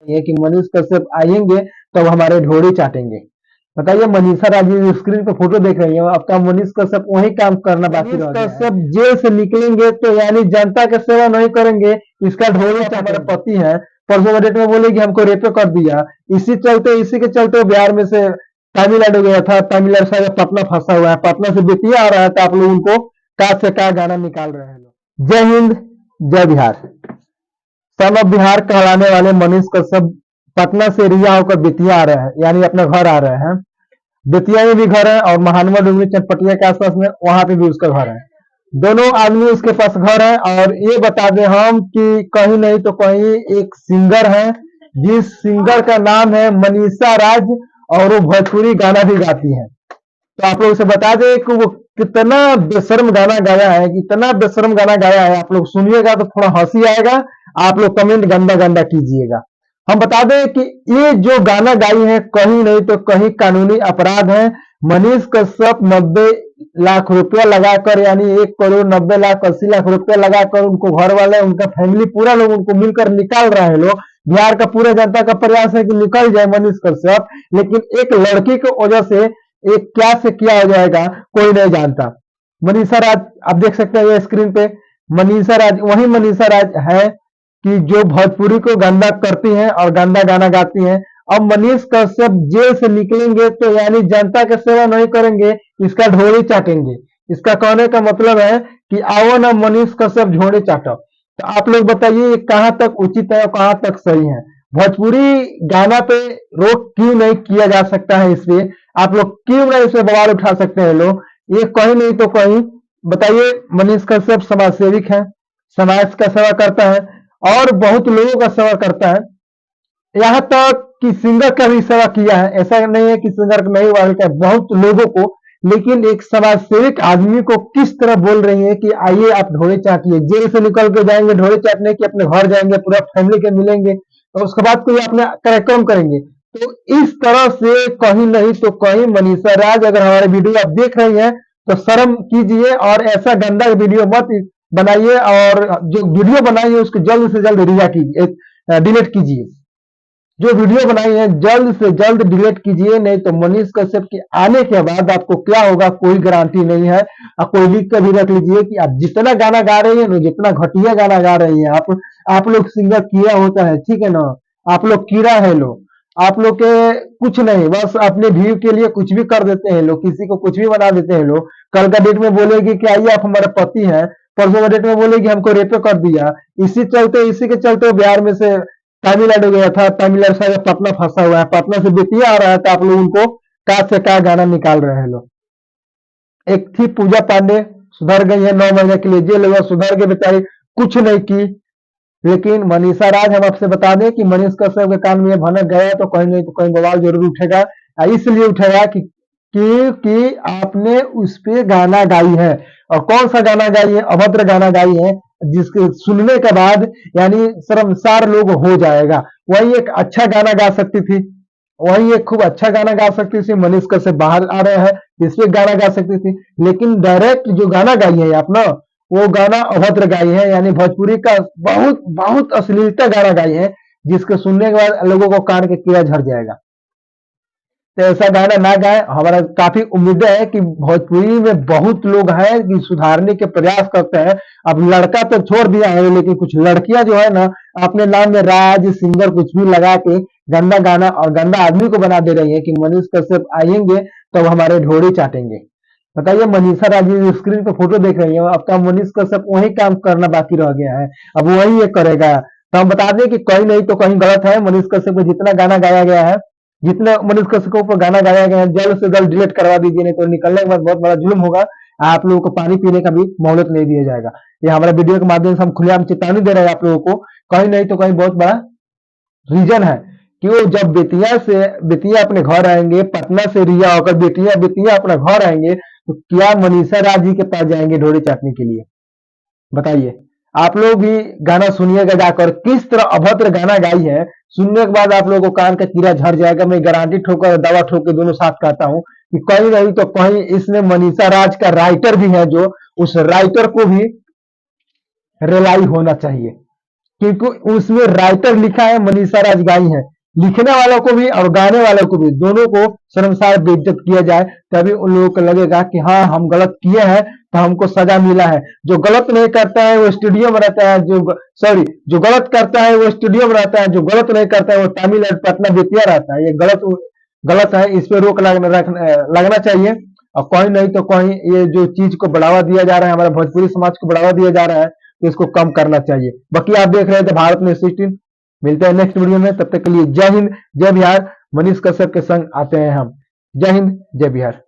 है कि मनीष कश्यप आएंगे तो हमारे ढोरी चाटेंगे। बताइए, मनीषा राजी स्क्रीन पे फोटो देख रही है, अब का मनीष कश्यप वही काम करना बाकी रह गया है। कश्यप जेल से निकलेंगे तो यानी जनता की सेवा नहीं करेंगे, इसका ढोरी हमारे पति है, परसों के डेट में बोले कि हमको रेप कर दिया। इसी के चलते बिहार में से तमिलनाडु गया था, तमिलनाडु से पटना फंसा हुआ है, पटना से बेतिया आ रहा है, तो आप लोग उनको का से का गाना निकाल रहे हैं लोग। जय हिंद, जय बिहार। सन ऑफ बिहार कहलाने वाले मनीष कश्यप पटना से रिहा होकर बेतिया आ रहे हैं, यानी अपने घर आ रहे हैं। बेतिया में भी घर है और महानवा डुंगरी चनपटिया के आसपास में वहां पे भी उसका घर है। दोनों आदमी उसके पास घर है। और ये बता दें हम कि कहीं नहीं तो कहीं एक सिंगर है, जिस सिंगर का नाम है मनीषा राज, और वो भोजपुरी गाना भी गाती है। तो आप लोग से बता दें कि वो कितना बेशर्म गाना गाया है, कितना बेशर्म गाना गाया है। आप लोग सुनिएगा तो थोड़ा हंसी आएगा, आप लोग कमेंट गंदा गंदा कीजिएगा। हम बता दें कि ये जो गाना गाई है कहीं नहीं तो कहीं कानूनी अपराध है। मनीष कश्यप 90 लाख रुपया लगाकर, यानी 1,90,80,00,000 रुपया लगाकर उनको घर वाले, उनका फैमिली, पूरा लोग उनको मिलकर निकाल रहे हैं। लोग बिहार का पूरा जनता का प्रयास है कि निकल जाए मनीष कश्यप, लेकिन एक लड़की की वजह से एक क्या से क्या हो जाएगा कोई नहीं जानता। मनीषा राज आप देख सकते हैं ये स्क्रीन पे, मनीषा राज वही मनीषा राज है कि जो भोजपुरी को गंदा करती हैं और गंदा गाना गाती हैं। अब मनीष कश्यप जेल से निकलेंगे तो यानी जनता की सेवा नहीं करेंगे, इसका ढोरी चाटेंगे। इसका कहने का मतलब है कि आओ ना मनीष कश्यप ढोरी चाटो। तो आप लोग बताइए ये कहां तक उचित है और कहां तक सही है। भोजपुरी गाना पे रोक क्यों नहीं किया जा सकता है, इसलिए आप लोग क्यों नहीं इस पे बवाल उठा सकते हैं लोग। ये कहीं नहीं तो कहीं बताइए, मनीष कश्यप समाज सेविक है, समाज का सेवा करता है और बहुत लोगों का सेवा करता है। यहाँ तक कि सिंगर का भी सेवा किया है, ऐसा नहीं है कि सिंगर को नहीं वायरल किया, बहुत लोगों को। लेकिन एक समाज सेविक आदमी को किस तरह बोल रही है कि आइए आप ढोरे चाटिए, जेल से निकल के जाएंगे ढोरे चाटने की, अपने घर जाएंगे, पूरा फैमिली के मिलेंगे और उसके बाद कोई अपने कार्यक्रम करेंगे। तो इस तरह से कहीं नहीं तो कहीं मनीषा राज, अगर हमारे वीडियो आप देख रही हैं तो शर्म कीजिए और ऐसा गंदा वीडियो मत बनाइए, और जो वीडियो बनाई है उसको जल्द से जल्द रिहा कीजिए, डिलीट कीजिए। जो वीडियो बनाई है जल्द से जल्द डिलीट कीजिए, नहीं तो मनीष कश्यप के आने के बाद आपको क्या होगा कोई गारंटी नहीं है। आप कोई लिख कर भी रख लीजिए कि आप जितना गाना गा रही है ना, जितना घटिया गाना गा रही है आप लोग सिंगर कीड़ा होता है, ठीक है ना, आप लोग कीड़ा है लोग, आप लोग के कुछ नहीं, बस अपने व्यू के लिए कुछ भी कर देते हैं लोग, किसी को कुछ भी बना देते हैं लोग। कल का डेट में बोलेगी कि आइए आप हमारे पति हैं, परसों का डेट में बोलेगी हमको रेप कर दिया। इसी के चलते बिहार में से तमिलनाडु गया था, तमिलनाडु से पटना फंसा हुआ है, पटना से बेतिया आ रहा है, तो आप लोग उनको का से का गाना निकाल रहे हैं लोग। एक थी पूजा पांडे, सुधर गई है 9 महीने के लिए जेल हुआ, सुधर के बेचारी कुछ नहीं की। लेकिन मनीषा राज हम आपसे बता दें कि मनीष कश्यप के कान में भनक गया तो कहीं नहीं तो कहीं बवाल जरूर उठेगा। इसलिए उठेगा कि आपने उस पे गाना गाई है, और कौन सा गाना गाई है, अभद्र गाना गाई है, जिसके सुनने के बाद यानी शर्मसार लोग हो जाएगा। वही एक अच्छा गाना गा सकती थी, वही एक खूब अच्छा गाना गा सकती थी, मनीष कश्यप बाहर आ रहे हैं इस पे गाना गा सकती थी। लेकिन डायरेक्ट जो गाना गाई है आप ना, वो गाना अभद्र गाई है, यानी भोजपुरी का बहुत बहुत अश्लीलता गाना गाई है, जिसके सुनने के बाद लोगों को कान के कीड़ा झड़ जाएगा। तो ऐसा गाना ना गाए। हमारा काफी उम्मीद है कि भोजपुरी में बहुत लोग हैं कि सुधारने के प्रयास करते हैं। अब लड़का तो छोड़ दिया है, लेकिन कुछ लड़कियां जो है ना, अपने नाम में राज सिंगर कुछ भी लगा के गंदा गाना और गंदा आदमी को बना दे रही है कि मनीष कश्यप आएंगे तो हमारे ढोरी चाटेंगे। बताइए, मनीषा राज स्क्रीन पे फोटो देख रही है, अब का मनीष कश्यप वही काम करना बाकी रह गया है, अब वही ये करेगा। तो हम बता दें कि कहीं नहीं तो कहीं गलत है। मनीष कश्यप को जितना गाना गाया गया है, जितना मनीष कश्यप के ऊपर गाना गाया गया है, जल्द से जल्द डिलीट करवा दीजिए, नहीं तो निकलने के बाद बहुत बड़ा जुल्म होगा। आप लोगों को पानी पीने का भी मोहलत नहीं दिया जाएगा। ये हमारा वीडियो के माध्यम से हम खुलेआम चेतावनी दे रहे हैं आप लोगों को। कहीं नहीं तो कहीं बहुत बड़ा रीजन है कि वो जब बेतिया अपने घर आएंगे, पटना से रिहा होकर बेतिया अपना घर आएंगे, तो क्या मनीषा राज जी के पास जाएंगे ढोरी चाटने के लिए। बताइए, आप लोग भी गाना सुनिएगा जाकर, किस तरह अभद्र गाना गाई है। सुनने के बाद आप लोगों को कान का कीड़ा झड़ जाएगा। मैं गारंटी ठोकर दवा ठोक के दोनों साथ कहता हूं कि कहीं नहीं तो कहीं इसमें मनीषा राज का राइटर भी है, जो उस राइटर को भी रिलाई होना चाहिए। क्योंकि उसमें राइटर लिखा है मनीषा राजगाई है। लिखने वालों को भी और गाने वालों को भी, दोनों को शर्मसार बेइज्जत किया जाए, तभी उन लोगों को लगेगा कि हाँ हम गलत किए हैं तो हमको सजा मिला है। जो गलत नहीं करता है वो स्टूडियो में रहता है, जो गलत करता है वो स्टूडियो में रहता है, जो गलत नहीं करता है वो तमिलनाडु पटना बेतिया रहता है। ये गलत गलत है, इस पे रोक लगना चाहिए। और कोई नहीं तो कोई ये जो चीज को बढ़ावा दिया जा रहा है, हमारे भोजपुरी समाज को बढ़ावा दिया जा रहा है, तो इसको कम करना चाहिए। बाकी आप देख रहे थे भारत न्यूज़ 16। मिलते हैं नेक्स्ट वीडियो में, तब तक के लिए जय हिंद जय बिहार। मनीष कश्यप के संग आते हैं हम। जय हिंद जय बिहार।